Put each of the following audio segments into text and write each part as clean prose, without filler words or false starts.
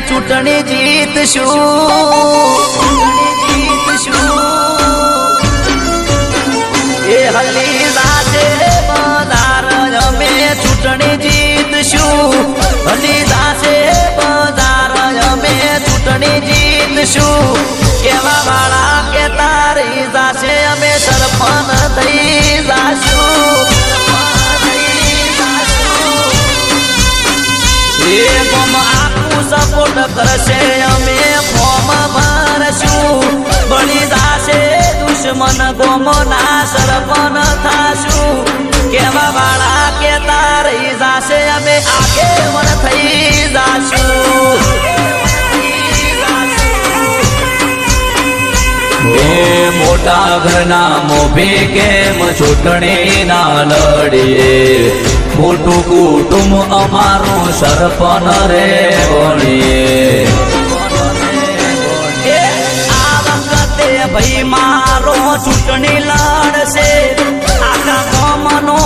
ચૂંટણી જીતશું એ હલી જાશે બજાર અમે ચૂંટણી જીતશું હલી જાશે બજાર અમે ચૂંટણી જીતશું કેવા વાળા કે તારી જાશે અમે સરપંચ થઈ જાશું એ કોમ આખું સપોર્ટ કરશે અમે ફોર્મ ભરશું બળી જાશે દુશ્મન ગોમના સરપંચ થાશું કેવા વાળા કે તારી જાશે અમે આગેવાન થઈ જાશું એ મોટા ઘરના મોભી કેમ ચૂંટણી ના લડીએ મોટું કુટુંબ અમારું સરપંચ રે બનીએ આ વખતે ભાઈ મારો ચૂંટણી લડશે આખા ગામનો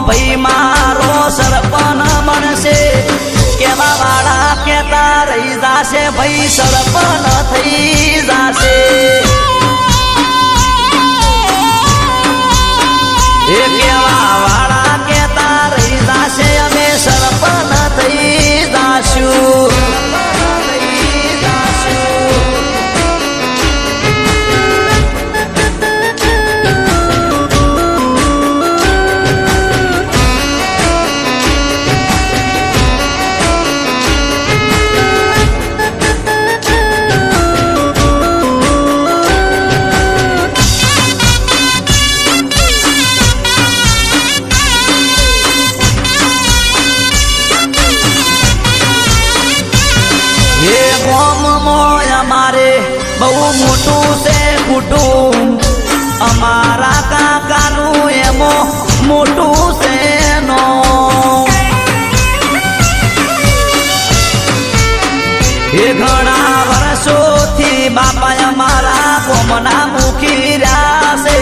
ભાઈ મારો સરપંચ બનશે કેવા વાળા કેતા રહી જાશે ભાઈ સરપંચ થઈ જાશે એ કેવા વાળા કેતા રહી જાશે અમે સરપંચ થઈ જાશું બહુ મોટું છે કુટુંબ અમારા કાકાનું એમો મોટું છે નો એ ઘણા વર્ષોથી બાપા અમારા કોમના મુખી રહ્યા છે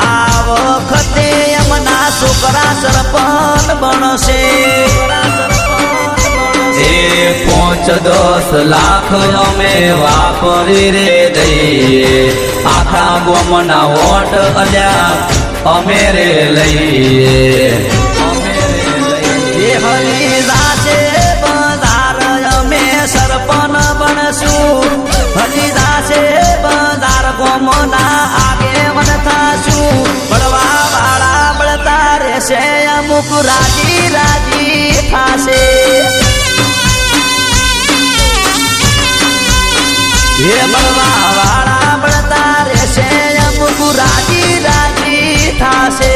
આ વખતે એમના છોકરા સરપંચ બનશે 5-10 લાખ અમે વાપરી રે દઈએ આખા ગામના વોટ અલ્યા અમે રે લઈએ એ હલી જાશે બજાર અમે સરપંચ બનશું હલી જાશે બજાર ગામના આગેવાન થાશું બળવા વાળા બળતા રહેશે અમુક રાજી રાજી થાશે એ બળવા વાળા બળતા રહેશે અમુક રાજી રાજી થાશે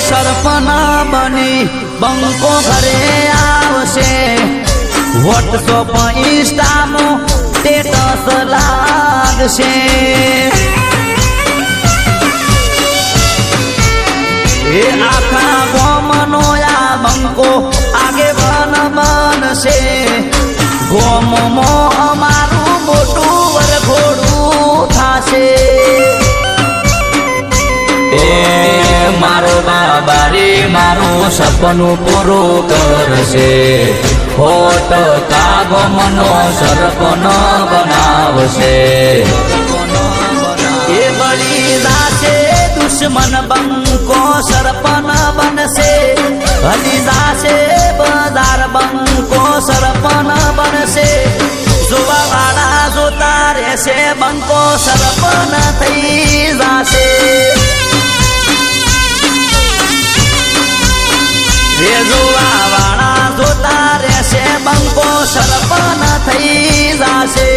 સરપંચ બની બંકો ઘરે આવશે વોટ્સઅપ ઇન્સ્ટામાં સ્ટેટસ લાગશે એ આખા ગામનો આ બંકો આગેવાન બનશે ગામમાં અમારું મોટું વરઘોડું થાશે મારો બાબારી મારું સપનું પૂરું કરશે હોટ કાગમનો સરપંચ બનાવશે એ બળી જાશે દુશ્મન બંકો સરપંચ બનશે હલી જાશે બજાર બંકો સરપંચ બનશે જોવા વાળા જોતા રહેશે બંકો સરપંચ થઈ જાશે જોવા વાળા જોતા રહેશે બંકો સરપંચ થઈ જાશે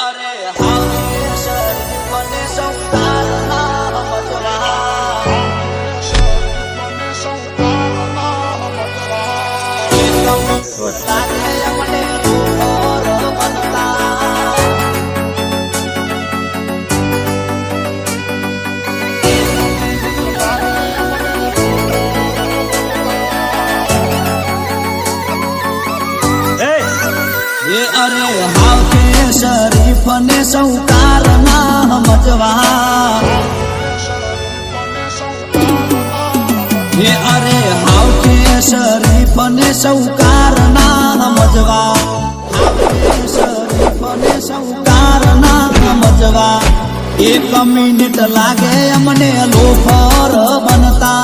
અરે હાલે સરપંચ સૌતારના મજરા સરપંચ સૌતારના સૌ કારના સમજવા હે અરે હાવ કે શરીફને સૌ કારના સમજવા શરીફને સૌ કારના સમજવા 1 મિનિટ લાગે અમને લોફર બનતા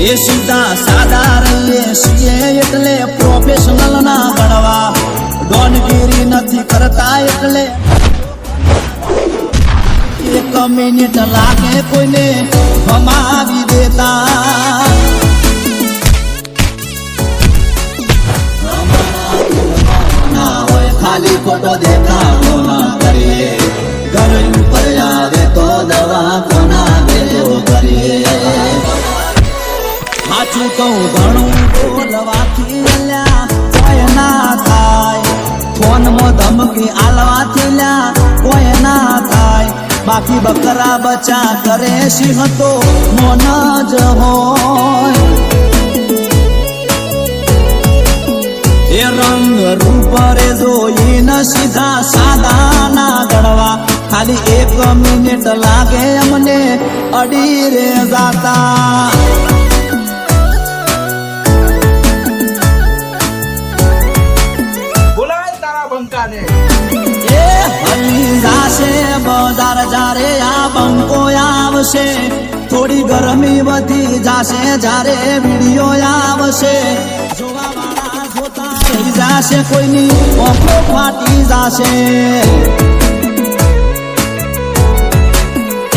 એ સીધા સાદા રહીએ છીએ એટલે પ્રોફેશનલ ના ગણવા ડોનગીરી નથી કરતા એટલે 1 મિનિટ લાગે કોઈને ભમાવી દેતા ના હોય ખાલી ખોટો દેખાડો ના કરીએ ઘર ઉપર આવે તો દવા કોના ભેગો કરીએ સાચું કહું ઘણું બોલવાથી લ્યા કોઈ ના થાય ફોનમાં ધમકી આલવાથી લ્યા કોઈ ના થાય બાકી બકરા બચા કરે સિંહ તો મોન જ હોય એ રંગ રૂપ રે જોઈને સીધા સાદા ના ગણવા ખાલી 1 મિનિટ લાગે અમને અડી રે જાતા બજાર જારે આ બંકો આવશે થોડી ગરમી વધી જાશે જારે વિડીયો આવશે જોવા વાળા જોતા રહી જાશે કોઈની ઓખો ફાટી જાશે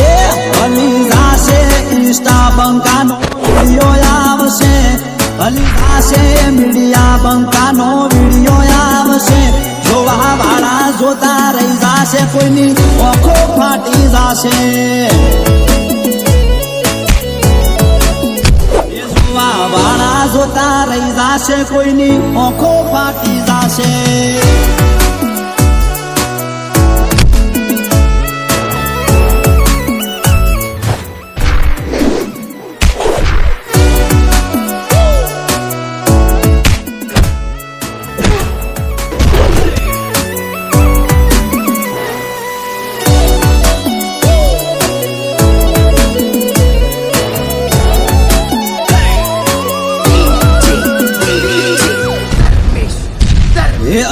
એ હલી જાશે ઇન્સ્ટા બંકાનો વિડીયો આવશે હલી જાશે મીડિયા બંકાનો વિડીયો આવશે જોવા વાળા જોતા રહી જાશે કોઈની ઓખો ફાટી જાશે જોવા વાળા જોતા રહી જાશે કોઈની ઓખો ફાટી જાશે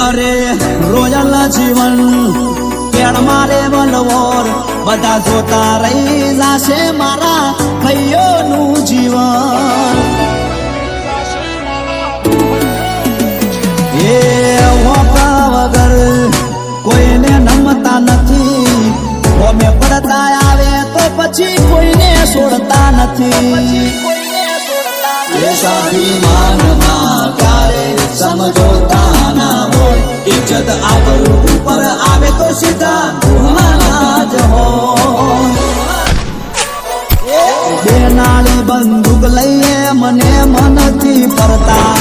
અરે રોયલ જીવન કેળ મારે વલવોર બધા જોતા રહી જાશે મારા ભાઈઓનું જીવન એ હોપા વગર કોઈને નમતા નથી અમે પડતા આવે તો પછી કોઈને છોડતા નથી સ્વાભિમાનમાં ક્યારે સમજોતા ના હોય ઇજ્જત આબરૂ ઉપર આવે તો સીધા ગુહાના જ હોય બેનાળી બંદૂક લઈએ મને મનથી ફરતા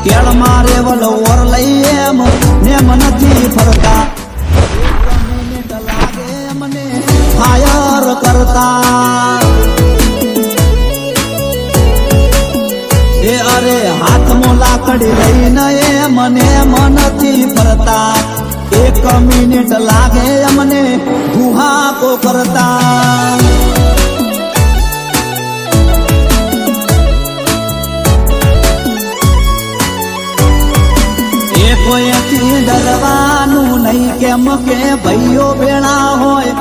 કેળ મારે વલવર લઈએ મને મનથી ફરતા 1 મિનિટ લાગે મને ફાયર કરતા એ અરે હાથમાં લાકડી લઈને એ મને મનથી ફરતા 1 મિનિટ લાગે અમને ગુહાકો કરતા એ કોઈથી ડરવાનું નહીં કેમ કે ભાઈઓ ભેળા હોય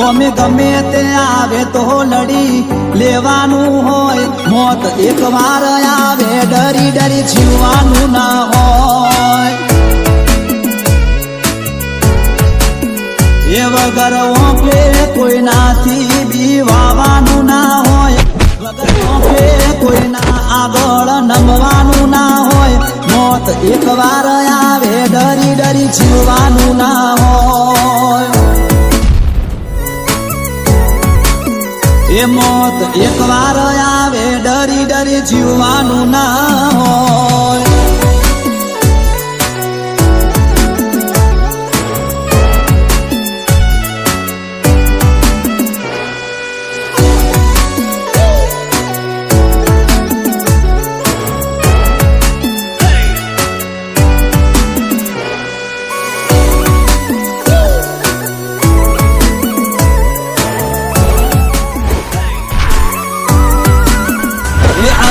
અમે ગમે તે આવે તો લડી લેવાનું હોય મોત 1 વાર આવે ડરી ડરી જીવવાનું ના હોય એ વગર ઓકે કોઈનાથી બીવાવાનું ના હોય વગર ઓકે કોઈના આગળ નમવાનું ના હોય મોત 1 વાર આવે ડરી ડરી જીવવાનું ના હોય એ મોત 1 વાર આવે ડરી ડરી જીવવાનું ના હોય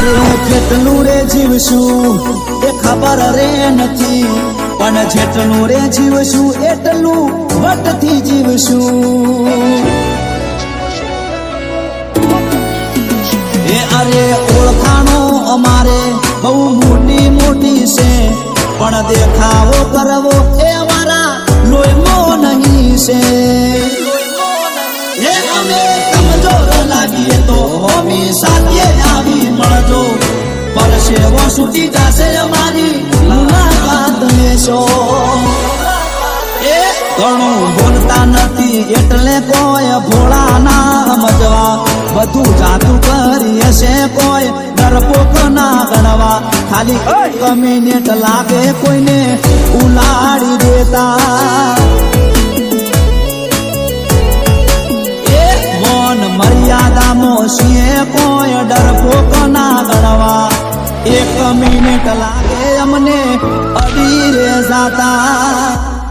અરે કેટલું રે જીવશું એ ખબર રે નથી, પણ જેટલું રે જીવશું એટલું વટથી જીવશું. એ અરે ઓળખાણો અમારે બહુ મોટી મોટી છે, પણ દેખાવો કરવો એ અમારા લોહીમાં નહીં છે. એ અમે કમજોર લાગીએ તો હોમી સાથે આવી મળજો, પરસેવો છૂટી જશે અમારી મુલાકાત લેશો. એ ઘણું બોલતા નથી એટલે કોઈ ભોળા ના સમજવા, બધું જાદુ કરી હશે કોઈ ડરપોક ના ગણવા. ખાલી એક મિનિટ લાગે કોઈને ઉલાડી દેતા, મર્યાદામાં છીએ કોઈ ડરપોક ના ગણવા. એક મિનિટ લાગે અમને અડી રે જાતા.